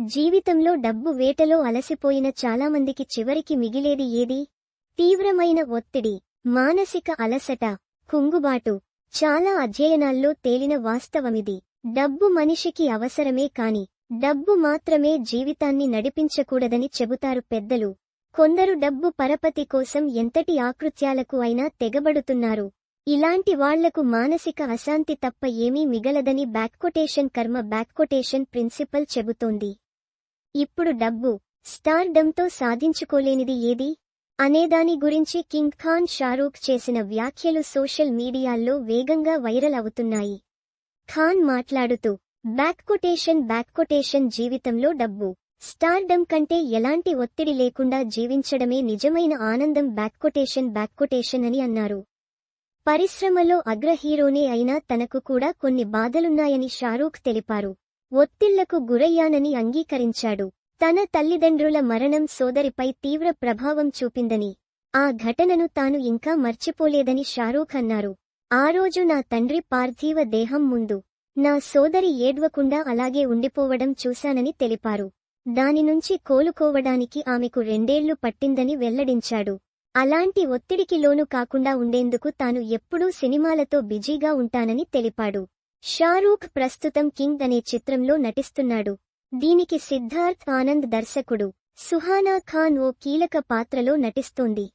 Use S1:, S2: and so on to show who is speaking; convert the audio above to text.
S1: జీవితంలో డబ్బు వేటలో అలసిపోయిన చాలామందికి చివరికి మిగిలేది ఏది? తీవ్రమైన ఒత్తిడి, మానసిక అలసట, కుంగుబాటు. చాలా అధ్యయనాల్లో తేలిన వాస్తవమిది. డబ్బు మనిషికి అవసరమే కాని, డబ్బు మాత్రమే జీవితాన్ని నడిపించకూడదని చెబుతారు పెద్దలు. కొందరు డబ్బు పరపతి కోసం ఎంతటి ఆకృత్యాలకు అయినా తెగబడుతున్నారు. ఇలాంటి వాళ్లకు మానసిక అశాంతి తప్ప ఏమీ మిగలదని బ్యాక్కొటేషన్ ప్రిన్సిపల్ చెబుతోంది. ఇప్పుడు డబ్బు, స్టార్డమ్తో సాధించుకోలేనిది ఏది? అనేదాని గురించి కింగ్ ఖాన్ షారూఖ్ చేసిన వ్యాఖ్యలు సోషల్ మీడియాల్లో వేగంగా వైరల్ అవుతున్నాయి. ఖాన్ మాట్లాడుతూ, బ్యాక్కొటేషన్ జీవితంలో డబ్బు, స్టార్డమ్ కంటే ఎలాంటి ఒత్తిడి లేకుండా జీవించడమే నిజమైన ఆనందం బ్యాక్కొటేషన్ అని అన్నారు. పరిశ్రమలో అగ్రహీరోనే అయినా తనకు కూడా కొన్ని బాధలున్నాయని షారూఖ్ తెలిపారు. ఒత్తిళ్లకు గురయ్యానని అంగీకరించాడు. తన తల్లిదండ్రుల మరణం సోదరిపై తీవ్ర ప్రభావం చూపిందని, ఆ ఘటనను తాను ఇంకా మర్చిపోలేదని షారూఖ్ అన్నారు. ఆ రోజు నా తండ్రి పార్థివ దేహం ముందు నా సోదరి ఏడ్వకుండా అలాగే ఉండిపోవడం చూశానని తెలిపారు. దాని నుంచి కోలుకోవడానికి ఆమెకు 2 ఏళ్లు పట్టిందని వెల్లడించాడు. అలాంటి ఒత్తిడికి లోను కాకుండా ఉండేందుకు తాను ఎప్పుడూ సినిమాలతో బిజీగా ఉంటానని తెలిపాడు. షారూఖ్ ప్రస్తుతం కింగ్ అనే చిత్రంలో నటిస్తున్నాడు. దీనికి సిద్ధార్థ్ ఆనంద్ దర్శకుడు. సుహానా ఖాన్ ఓ కీలక పాత్రలో నటిస్తోంది.